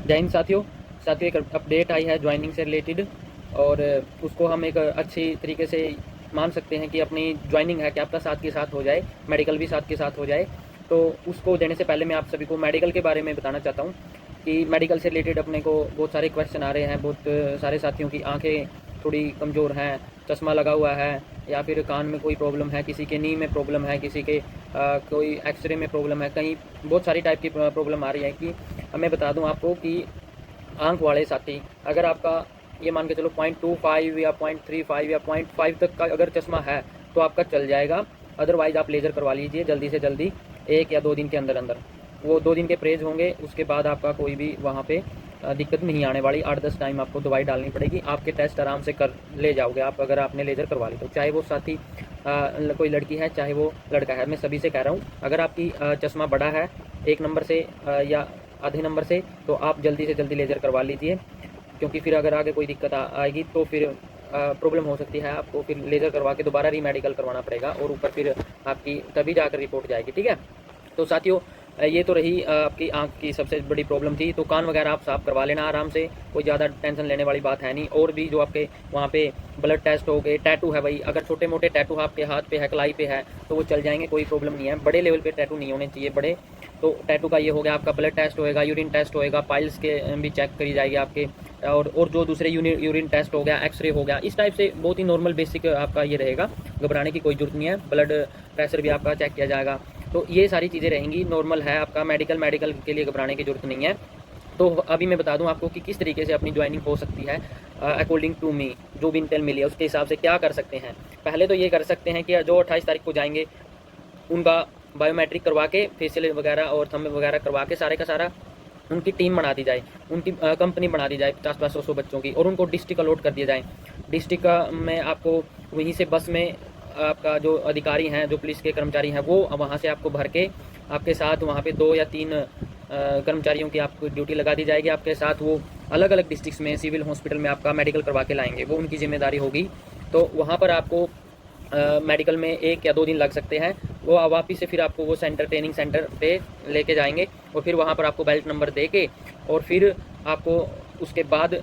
जय हिंद साथियों। एक अपडेट आई है ज्वाइनिंग से रिलेटेड, और उसको हम एक अच्छी तरीके से मान सकते हैं कि अपनी ज्वाइनिंग है कि आपका साथ के साथ हो जाए, मेडिकल भी साथ के साथ हो जाए। तो उसको देने से पहले मैं आप सभी को मेडिकल के बारे में बताना चाहता हूँ कि मेडिकल से रिलेटेड अपने को बहुत सारे क्वेश्चन आ रहे हैं। बहुत सारे साथियों की आंखें थोड़ी कमज़ोर हैं, चश्मा लगा हुआ है, या फिर कान में कोई प्रॉब्लम है, किसी के नी में प्रॉब्लम है, किसी के कोई एक्सरे में प्रॉब्लम है, कहीं बहुत सारी टाइप की प्रॉब्लम आ रही है। कि मैं बता दूं आपको कि आंख वाले साथी, अगर आपका ये मान के चलो 0.25 या 0.35 या 0.5 तक का अगर चश्मा है तो आपका चल जाएगा। अदरवाइज़ आप लेज़र करवा लीजिए जल्दी से जल्दी, 1 या 2 दिन के अंदर अंदर। वो 2 दिन के परहेज होंगे, उसके बाद आपका कोई भी वहाँ पे दिक्कत नहीं आने वाली। 8-10 टाइम आपको दवाई डालनी पड़ेगी, आपके टेस्ट आराम से कर ले जाओगे आप अगर आपने लेज़र करवा ली तो। चाहे वो साथी कोई लड़की है चाहे वो लड़का है, मैं सभी से कह रहा हूँ, अगर आपकी चश्मा बड़ा है 1 नंबर से या आधे नंबर से, तो आप जल्दी से जल्दी लेज़र करवा लीजिए। क्योंकि फिर अगर आगे कोई दिक्कत आएगी तो फिर प्रॉब्लम हो सकती है, आपको फिर लेज़र करवा के दोबारा रीमेडिकल करवाना पड़ेगा, और ऊपर फिर आपकी तभी जाकर रिपोर्ट जाएगी। ठीक है, तो साथियों ये तो रही आपकी आंख की सबसे बड़ी प्रॉब्लम थी। तो कान वगैरह आप साफ करवा लेना आराम से, कोई ज़्यादा टेंशन लेने वाली बात है नहीं। और भी जो आपके वहाँ पे ब्लड टेस्ट हो गए, टैटू है भाई, अगर छोटे मोटे टैटू आपके हाथ पे है, कलाई पे है, तो वो चल जाएंगे, कोई प्रॉब्लम नहीं है। बड़े लेवल पे टैटू नहीं होने चाहिए बड़े। तो टैटू का ये हो गया, आपका ब्लड टेस्ट होएगा, यूरिन टेस्ट होएगा, पाइल्स के भी चेक करी जाएगी आपके, और जो दूसरे यूरिन टेस्ट हो गया, एक्सरे हो गया, इस टाइप से बहुत ही नॉर्मल बेसिक आपका ये रहेगा। घबराने की कोई जरूरत नहीं है। ब्लड प्रेशर भी आपका चेक किया जाएगा। तो ये सारी चीज़ें रहेंगी, नॉर्मल है आपका। मेडिकल के लिए घबराने की जरूरत नहीं है। तो अभी मैं बता दूं आपको कि किस तरीके से अपनी ज्वाइनिंग हो सकती है। अकॉर्डिंग टू मी जो भी इंटेल मिली है उसके हिसाब से क्या कर सकते हैं। पहले तो ये कर सकते हैं कि जो 28 तारीख को जाएंगे उनका बायोमेट्रिक करवा के, फेशियल वगैरह और थंब वगैरह करवा के, सारे का सारा उनकी टीम बना दी जाए, उनकी कंपनी बना दी जाए 50-50 बच्चों की, और उनको डिस्ट्रिक्ट अलॉट कर दिया जाए। डिस्ट्रिक्ट में आपको वहीं से बस में आपका जो अधिकारी हैं, जो पुलिस के कर्मचारी हैं, वो वहाँ से आपको भर के आपके साथ वहाँ पे 2 या 3 कर्मचारियों की आपको ड्यूटी लगा दी जाएगी। आपके साथ वो अलग अलग डिस्ट्रिक्ट्स में सिविल हॉस्पिटल में आपका मेडिकल करवा के लाएंगे, वो उनकी जिम्मेदारी होगी। तो वहाँ पर आपको मेडिकल में 1 या 2 दिन लग सकते हैं। वो वापिस से फिर आपको वो सेंटर, ट्रेनिंग सेंटर पे लेके जाएंगे, और फिर वहाँ पर आपको बेल्ट नंबर दे के, और फिर आपको उसके बाद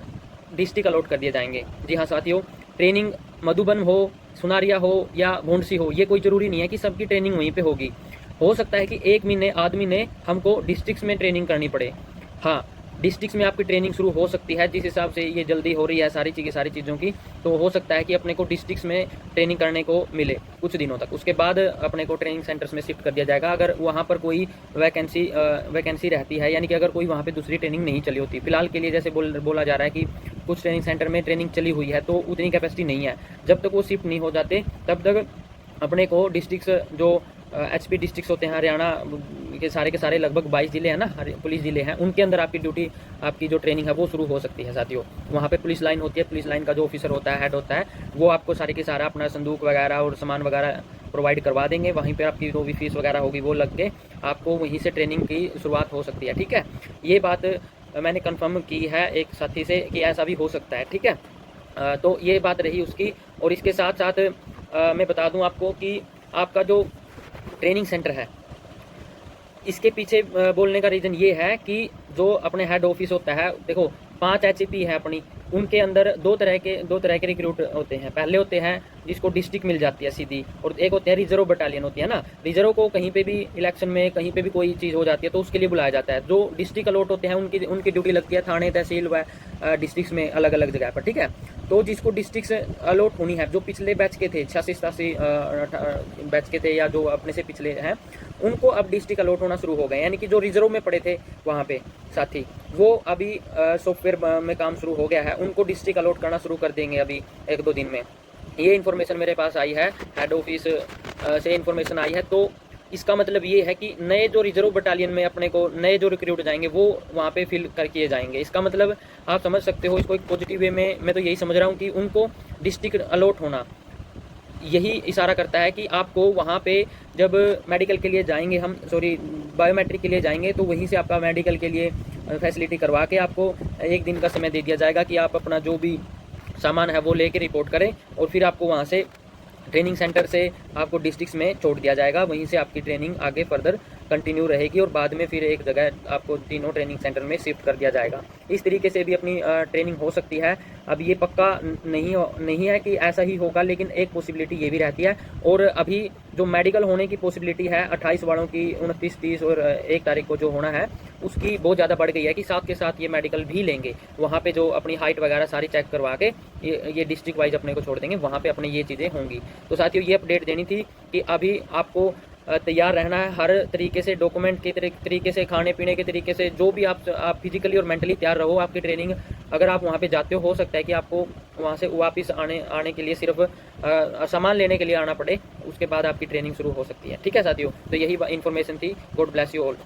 डिस्ट्रिक्ट अलॉट कर दिए जाएंगे। जी हाँ साथियों, ट्रेनिंग मधुबन हो, सुनारिया हो या भोंडसी हो, ये कोई ज़रूरी नहीं है कि सबकी ट्रेनिंग वहीं पे होगी। हो सकता है कि एक महीने आदमी ने हमको डिस्ट्रिक्ट्स में ट्रेनिंग करनी पड़े। हाँ, डिस्ट्रिक्ट्स में आपकी ट्रेनिंग शुरू हो सकती है, जिस हिसाब से ये जल्दी हो रही है सारी चीज़ों की। तो हो सकता है कि अपने को डिस्ट्रिक्ट्स में ट्रेनिंग करने को मिले कुछ दिनों तक, उसके बाद अपने को ट्रेनिंग सेंटर्स में शिफ्ट कर दिया जाएगा, अगर वहाँ पर कोई वैकेंसी रहती है, यानी कि अगर कोई वहाँ पे दूसरी ट्रेनिंग नहीं चली होती। फिलहाल के लिए जैसे बोला जा रहा है कि कुछ ट्रेनिंग सेंटर में ट्रेनिंग चली हुई है तो उतनी कैपेसिटी नहीं है। जब तक वो शिफ्ट नहीं हो जाते तब तक अपने को डिस्ट्रिक्ट्स जो HP डिस्ट्रिक्ट्स होते हैं हरियाणा के सारे लगभग 22 ज़िले हैं ना, पुलिस ज़िले हैं, उनके अंदर आपकी ड्यूटी, आपकी जो ट्रेनिंग है वो शुरू हो सकती है साथियों। वहाँ पे पुलिस लाइन होती है, पुलिस लाइन का जो ऑफिसर होता है, हेड होता है, वो आपको सारे के सारा अपना संदूक वगैरह और सामान वगैरह प्रोवाइड करवा देंगे। वहीं पर आपकी जो भी फीस वगैरह होगी वो लग के आपको वहीं से ट्रेनिंग की शुरुआत हो सकती है। ठीक है, ये बात मैंने कन्फर्म की है एक साथी से कि ऐसा भी हो सकता है। ठीक है, तो ये बात रही उसकी। और इसके साथ साथ मैं बता दूं आपको कि आपका जो ट्रेनिंग सेंटर है, इसके पीछे बोलने का रीज़न ये है कि जो अपने हेड ऑफिस होता है, देखो 5 HAP है अपनी, उनके अंदर दो तरह के रिक्रूट होते हैं। पहले होते हैं जिसको डिस्ट्रिक्ट मिल जाती है सीधी, और एक होते हैं रिजर्व बटालियन होती है ना। रिजर्व को कहीं पे भी इलेक्शन में कहीं पे भी कोई चीज़ हो जाती है तो उसके लिए बुलाया जाता है। जो डिस्ट्रिक्ट अलॉट होते हैं उनकी ड्यूटी लगती है थाने, तहसील व डिस्ट्रिक्ट में अलग अलग जगह पर। ठीक है, तो जिसको डिस्ट्रिक्ट अलॉट होनी है, जो पिछले बैच के थे 86-87 बैच के थे, या जो अपने से पिछले हैं, उनको अब डिस्ट्रिक्ट अलॉट होना शुरू हो गए। यानी कि जो रिजर्व में पड़े थे वहाँ पे साथी, वो अभी सॉफ्टवेयर में काम शुरू हो गया है, उनको डिस्ट्रिक्ट अलॉट करना शुरू कर देंगे अभी 1-2 दिन में। ये इन्फॉर्मेशन मेरे पास आई है, हेड ऑफिस से इन्फॉर्मेशन आई है। तो इसका मतलब ये है कि नए जो रिजर्व बटालियन में अपने को नए जो रिक्रूट जाएंगे वो वहाँ पे फिल कर किए जाएंगे। इसका मतलब आप समझ सकते हो इसको एक पॉजिटिव वे में। मैं तो यही समझ रहा हूँ कि उनको डिस्ट्रिक्ट अलॉट होना यही इशारा करता है कि आपको वहाँ पे जब मेडिकल के लिए जाएंगे हम, सॉरी बायोमेट्रिक के लिए जाएंगे, तो वहीं से आपका मेडिकल के लिए फैसिलिटी करवा के आपको 1 दिन का समय दे दिया जाएगा कि आप अपना जो भी सामान है वो लेके रिपोर्ट करें, और फिर आपको वहाँ से ट्रेनिंग सेंटर से आपको डिस्ट्रिक्ट्स में छोड़ दिया जाएगा, वहीं से आपकी ट्रेनिंग आगे फर्दर कंटिन्यू रहेगी और बाद में फिर एक जगह आपको तीनों ट्रेनिंग सेंटर में शिफ्ट कर दिया जाएगा। इस तरीके से भी अपनी ट्रेनिंग हो सकती है। अब ये पक्का नहीं है कि ऐसा ही होगा, लेकिन एक पॉसिबिलिटी ये भी रहती है। और अभी जो मेडिकल होने की पॉसिबिलिटी है 28 वालों की, 29, 30 और 1 तारीख को जो होना है उसकी बहुत ज़्यादा बढ़ गई है कि साथ के साथ ये मेडिकल भी लेंगे। वहाँ पे जो अपनी हाइट वगैरह सारी चेक करवा के ये डिस्ट्रिक्ट वाइज अपने को छोड़ देंगे, वहाँ पे अपने ये चीज़ें होंगी। तो साथियों ये अपडेट देनी थी कि अभी आपको तैयार रहना है हर तरीके से, डॉक्यूमेंट के तरीके से, खाने पीने के तरीके से, जो भी आप फिजिकली और मेंटली तैयार रहो। आपकी ट्रेनिंग अगर आप वहाँ पे जाते हो सकता है कि आपको वहाँ से वापस आने के लिए सिर्फ सामान लेने के लिए आना पड़े, उसके बाद आपकी ट्रेनिंग शुरू हो सकती है। ठीक है साथियों, तो यही इन्फॉर्मेशन थी। God bless you all.